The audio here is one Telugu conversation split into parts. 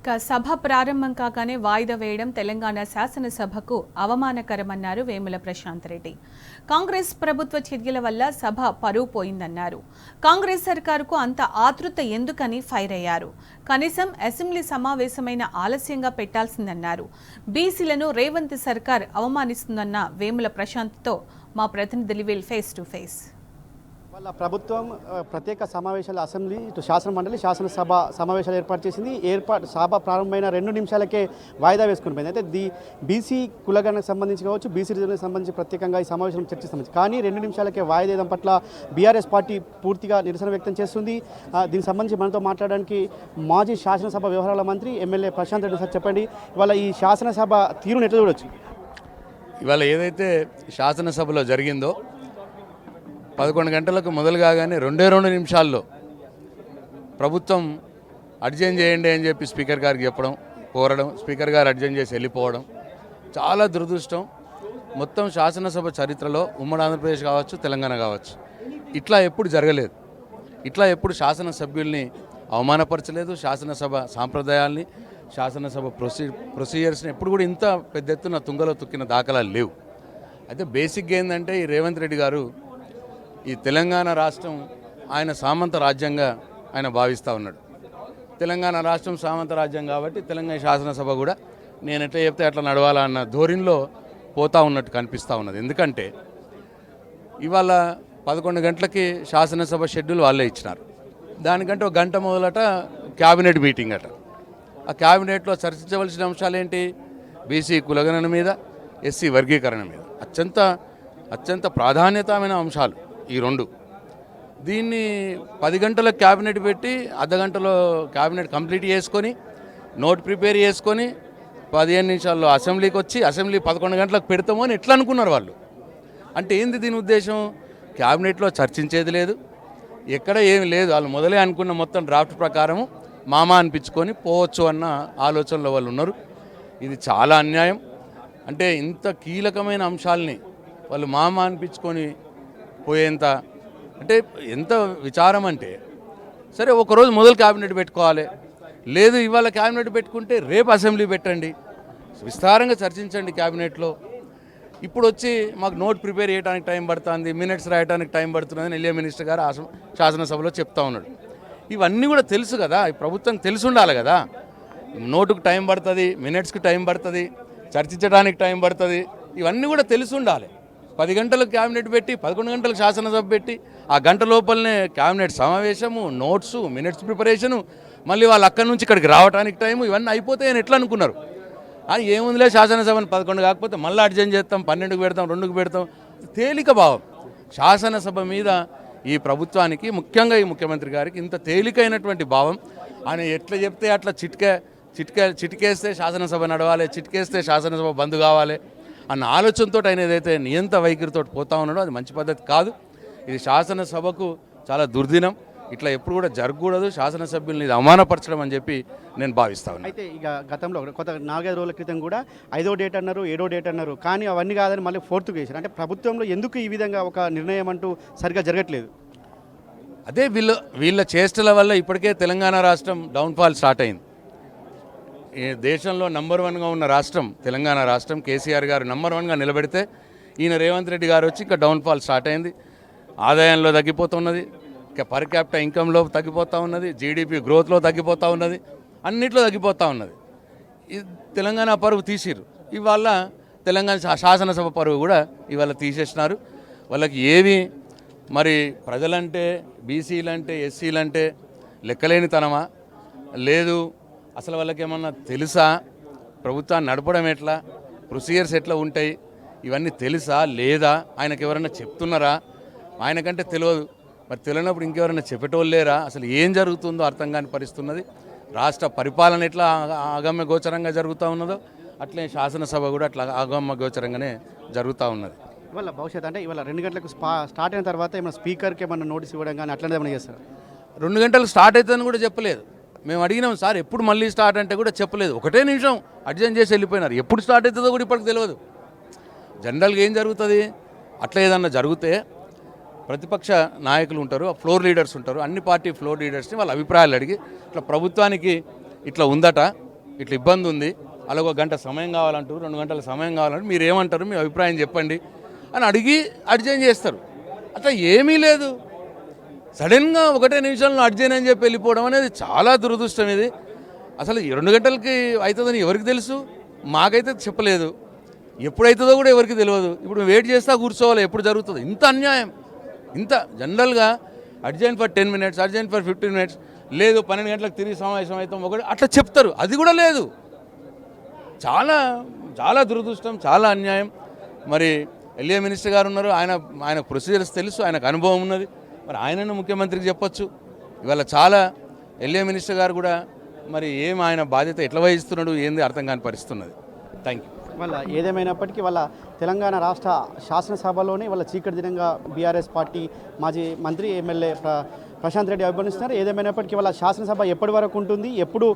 సభ ప్రారంభం కాగానే వాయిదా వేయడం తెలంగాణ శాసనసభకు అవమానకరమన్నారు వేముల ప్రశాంత్ రెడ్డి. కాంగ్రెస్ ప్రభుత్వ చర్యల వల్ల సభ పరువు పోయిందన్నారు. కాంగ్రెస్ సర్కారుకు అంత ఆతృత ఎందుకని ఫైర్ అయ్యారు. కనీసం అసెంబ్లీ సమావేశమైన ఆలస్యంగా పెట్టాల్సిందన్నారు. బీసీలను రేవంత్ సర్కార్ అవమానిస్తుందన్న వేముల ప్రశాంత్తో మా ప్రతినిధి లివిల్ ఫేస్ టు ఫేస్. వాళ్ళ ప్రభుత్వం ప్రత్యేక సమావేశాల అసెంబ్లీ శాసన మండలి శాసనసభ సమావేశాలు ఏర్పాటు చేసింది. సభ ప్రారంభమైన 2 నిమిషాలకే వాయిదా వేసుకుని పోయింది. అయితే బీసీ కులగణకు సంబంధించి కావచ్చు, బీసీ రిజర్వ్కి సంబంధించి ప్రత్యేకంగా ఈ సమావేశం చర్చిస్తాం. కానీ 2 నిమిషాలకే వాయిదా వేయడం పట్ల బీఆర్ఎస్ పార్టీ పూర్తిగా నిరసన వ్యక్తం చేస్తుంది. దీనికి సంబంధించి మనతో మాట్లాడడానికి మాజీ శాసనసభ వ్యవహారాల మంత్రి ఎమ్మెల్యే ప్రశాంత్ రెడ్డి సార్, చెప్పండి, ఇవాళ ఈ శాసనసభ తీరును ఎట్లా చూడొచ్చు? ఇవాళ ఏదైతే శాసనసభలో జరిగిందో 11 గంటలకు మొదలు కాగానే 2 నిమిషాల్లో ప్రభుత్వం అడ్జైన్ చేయండి అని చెప్పి స్పీకర్ గారికి చెప్పడం, కోరడం, స్పీకర్ గారు అడ్జైన్ చేసి వెళ్ళిపోవడం చాలా దురదృష్టం. మొత్తం శాసనసభ చరిత్రలో ఉమ్మడి ఆంధ్రప్రదేశ్ కావచ్చు, తెలంగాణ కావచ్చు, ఇట్లా ఎప్పుడు జరగలేదు. ఇట్లా ఎప్పుడు శాసనసభ్యుల్ని అవమానపరచలేదు. శాసనసభ సాంప్రదాయాల్ని, శాసనసభ ప్రొసీజర్స్ని ఎప్పుడు కూడా ఇంత పెద్ద ఎత్తున తుంగలో తొక్కిన దాఖలాలు లేవు. అయితే బేసిక్గా ఏంటంటే ఈ రేవంత్ రెడ్డి గారు ఈ తెలంగాణ రాష్ట్రం ఆయన సామంత రాజ్యంగా ఆయన భావిస్తూ ఉన్నాడు. తెలంగాణ రాష్ట్రం సామంత రాజ్యం కాబట్టి తెలంగాణ శాసనసభ కూడా నేను ఎట్లా చెప్తే అట్లా నడవాలా అన్న ధోరణిలో పోతూ ఉన్నట్టు కనిపిస్తూ ఉన్నది. ఎందుకంటే ఇవాళ 11 గంటలకి శాసనసభ షెడ్యూల్ వాళ్ళే ఇచ్చినారు. దానికంటే 1 గంట మొదలట క్యాబినెట్ మీటింగ్ అట. ఆ క్యాబినెట్లో చర్చించవలసిన అంశాలు ఏంటి? బీసీ కులగణన మీద, ఎస్సీ వర్గీకరణ మీద అత్యంత ప్రాధాన్యతమైన అంశాలు ఈ 2. దీన్ని 10 గంటలకు క్యాబినెట్ పెట్టి అర్ధగంటలో క్యాబినెట్ కంప్లీట్ చేసుకొని నోట్ ప్రిపేర్ చేసుకొని 15 నిమిషాల్లో అసెంబ్లీకి వచ్చి అసెంబ్లీ 11 గంటలకు పెడతామో అని ఎట్లా అనుకున్నారు వాళ్ళు. అంటే ఏంది దీని ఉద్దేశం? క్యాబినెట్లో చర్చించేది లేదు, ఎక్కడ ఏమి లేదు. వాళ్ళు మొదలే అనుకున్న మొత్తం డ్రాఫ్ట్ ప్రకారము మామా అనిపించుకొని పోవచ్చు అన్న ఆలోచనలో వాళ్ళు ఉన్నారు. ఇది చాలా అన్యాయం. అంటే ఇంత కీలకమైన అంశాలని వాళ్ళు మామా అనిపించుకొని పోయేంత అంటే ఎంత విచారం అంటే, సరే ఒకరోజు మొదలు క్యాబినెట్ పెట్టుకోవాలి, లేదు ఇవాళ క్యాబినెట్ పెట్టుకుంటే రేపు అసెంబ్లీ పెట్టండి, విస్తారంగా చర్చించండి క్యాబినెట్లో. ఇప్పుడు వచ్చి మాకు నోట్ ప్రిపేర్ చేయడానికి టైం పడుతుంది, మినిట్స్ రాయడానికి టైం పడుతుందని ఎల్ఏ మినిస్టర్ గారు శాసనసభలో చెప్తా ఉన్నాడు. ఇవన్నీ కూడా తెలుసు కదా, ఈ ప్రభుత్వం తెలిసి ఉండాలి కదా. నోటుకు టైం పడుతుంది, మినిట్స్కి టైం పడుతుంది, చర్చించడానికి టైం పడుతుంది, ఇవన్నీ కూడా తెలిసి ఉండాలి. 10 గంటలకు క్యాబినెట్ పెట్టి 11 గంటలకు శాసనసభ పెట్టి ఆ గంట లోపలనే క్యాబినెట్ సమావేశము, నోట్సు, మినిట్స్ ప్రిపరేషను, మళ్ళీ వాళ్ళు అక్కడి నుంచి ఇక్కడికి రావడానికి టైము, ఇవన్నీ అయిపోతాయని ఎట్లా అనుకున్నారు? ఏముందిలే శాసనసభను 11 కాకపోతే మళ్ళీ అడ్జైన్ చేస్తాం, 12కి పెడతాం, 2కి పెడతాం, తేలిక భావం. శాసనసభ మీద ఈ ప్రభుత్వానికి, ముఖ్యంగా ఈ ముఖ్యమంత్రి గారికి ఇంత తేలికైనటువంటి భావం. ఆయన ఎట్లా చెప్తే అట్లా చిటికేస్తే శాసనసభ నడవాలి, చిటికేస్తే శాసనసభ బంద్ కావాలి అన్న ఆలోచనతో ఆయన ఏదైతే నియంత వైఖరితో పోతా ఉన్నాడో అది మంచి పద్ధతి కాదు. ఇది శాసనసభకు చాలా దుర్దినం. ఇట్లా ఎప్పుడు కూడా జరగకూడదు. శాసనసభ్యుల్ని ఇది అవమానపరచడం అని చెప్పి నేను భావిస్తా ఉన్నాను. అయితే ఇక గతంలో కొత్త 4-5 రోజుల క్రితం కూడా 5వ డేట్ అన్నారు, 7వ డేట్ అన్నారు, కానీ అవన్నీ కాదని మళ్ళీ 4th చేశారు. అంటే ప్రభుత్వంలో ఎందుకు ఈ విధంగా ఒక నిర్ణయం అంటూ సరిగ్గా జరగట్లేదు? అదే వీళ్ళ చేష్టల వల్ల ఇప్పటికే తెలంగాణ రాష్ట్రం డౌన్ఫాల్ స్టార్ట్ అయింది. ఈ దేశంలో నంబర్ 1గా ఉన్న రాష్ట్రం తెలంగాణ రాష్ట్రం. కేసీఆర్ గారు నంబర్ 1గా నిలబెడితే ఈయన రేవంత్ రెడ్డి గారు వచ్చి ఇంకా డౌన్ఫాల్ స్టార్ట్ అయింది. ఆదాయంలో తగ్గిపోతున్నది, ఇంకా పర్ క్యాపిటల్ ఇన్కంలో తగ్గిపోతూ ఉన్నది, జీడిపి గ్రోత్లో తగ్గిపోతూ ఉన్నది, అన్నిట్లో తగ్గిపోతూ ఉన్నది. తెలంగాణ పరువు తీసిరు. ఇవాళ తెలంగాణ శాసనసభ పరువు కూడా ఇవాళ తీసేసినారు. వాళ్ళకి ఏవి మరి ప్రజలంటే, బీసీలంటే, ఎస్సీలంటే లెక్కలేనితనమా, లేదు అసలు వాళ్ళకి ఏమన్నా తెలుసా, ప్రభుత్వాన్ని నడపడం ఎట్లా, ప్రొసీజర్స్ ఎట్లా ఉంటాయి, ఇవన్నీ తెలుసా లేదా, ఆయనకు ఎవరైనా చెప్తున్నారా? ఆయనకంటే తెలియదు. మరి తెలియనప్పుడు ఇంకెవరైనా చెప్పేటోళ్ళు లేరా? అసలు ఏం జరుగుతుందో అర్థం కాని పరిస్థితున్నది. రాష్ట్ర పరిపాలన ఎట్లా అగమ్య గోచరంగా జరుగుతూ ఉన్నదో అట్లే శాసనసభ కూడా అట్లా అగమ్య గోచరంగానే జరుగుతూ ఉన్నది. ఇవాళ భవిష్యత్తు అంటే ఇవాళ 2 గంటలకు స్టార్ట్ అయిన తర్వాత ఏమైనా స్పీకర్కి ఏమన్నా నోటీస్ ఇవ్వడం కానీ అట్లనే ఏమైనా చేస్తారు? 2 గంటలకు స్టార్ట్ అవుతుందని కూడా చెప్పలేదు. మేము అడిగినాం సార్ ఎప్పుడు మళ్ళీ స్టార్ట్ అంటే కూడా చెప్పలేదు. 1 నిమిషం అడ్జైన్ చేసి వెళ్ళిపోయినారు. ఎప్పుడు స్టార్ట్ అవుతుందో కూడా ఇప్పటికి తెలియదు. జనరల్గా ఏం జరుగుతుంది, అట్లా ఏదన్నా జరిగితే ప్రతిపక్ష నాయకులు ఉంటారు, ఫ్లోర్ లీడర్స్ ఉంటారు, అన్ని పార్టీ ఫ్లోర్ లీడర్స్ని వాళ్ళ అభిప్రాయాలు అడిగి ఇట్లా ప్రభుత్వానికి ఇట్లా ఉందట, ఇట్లా ఇబ్బంది ఉంది, అలా ఒక గంట సమయం కావాలంటారు, 2 గంటల సమయం కావాలంటే మీరు ఏమంటారు, మీ అభిప్రాయం చెప్పండి అని అడిగి అడ్జైన్ చేస్తారు. అట్లా ఏమీ లేదు. సడన్గా 1 నిమిషంలో అడ్జైన్ అని చెప్పి వెళ్ళిపోవడం అనేది చాలా దురదృష్టం. ఇది అసలు 2 గంటలకి అవుతుందని ఎవరికి తెలుసు? మాకైతే చెప్పలేదు. ఎప్పుడైతుందో కూడా ఎవరికి తెలియదు. ఇప్పుడు వెయిట్ చేస్తా కూర్చోవాలి ఎప్పుడు జరుగుతుంది. ఇంత అన్యాయం, ఇంత జనరల్గా urgent for 10 minutes, urgent for 15 minutes, లేదు 12 గంటలకు తిరిగి సమావేశం అవుతాం ఒకటి అట్లా చెప్తారు. అది కూడా లేదు. చాలా చాలా దురదృష్టం, చాలా అన్యాయం. మరి ఎల్ఏ మినిస్టర్ గారు ఉన్నారు, ఆయన ప్రొసీజర్స్ తెలుసు, ఆయనకు అనుభవం ఉన్నది. మరి ఆయనను ముఖ్యమంత్రికి చెప్పొచ్చు. ఇవాళ చాలా ఎల్ఏ మినిస్టర్ గారు కూడా మరి ఆయన బాధ్యత ఎట్లా వహిస్తున్నాడు ఏంది అర్థం కాని పరిస్థితి ఉన్నది. Thank you. వాళ్ళ ఏదేమైనప్పటికీ వాళ్ళ తెలంగాణ రాష్ట్ర శాసనసభలోనే వాళ్ళ చీకటి దినంగా బీఆర్ఎస్ పార్టీ మాజీ మంత్రి ఎమ్మెల్యే ప్రశాంత్ రెడ్డి అభివర్ణిస్తున్నారు. ఏదేమైనప్పటికీ వాళ్ళ శాసనసభ ఎప్పటి వరకు ఉంటుంది, ఎప్పుడు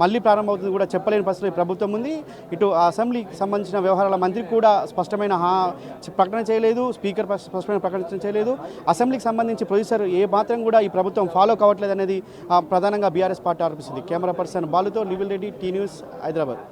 మళ్ళీ ప్రారంభమవుతుంది కూడా చెప్పలేని పరిస్థితి ప్రభుత్వం ఉంది. ఇటు అసెంబ్లీకి సంబంధించిన వ్యవహారాల మంత్రి కూడా స్పష్టమైన ప్రకటన చేయలేదు, స్పీకర్ స్పష్టమైన ప్రకటన చేయలేదు. అసెంబ్లీకి సంబంధించి ప్రొడ్యూసర్ ఏ మాత్రం కూడా ఈ ప్రభుత్వం ఫాలో కావట్లేదు అనేది ప్రధానంగా బీఆర్ఎస్ పార్టీ ఆరోపిస్తుంది. కెమెరా పర్సన్ బాలుతో లివిల్ రెడ్డి, టీ న్యూస్, హైదరాబాద్.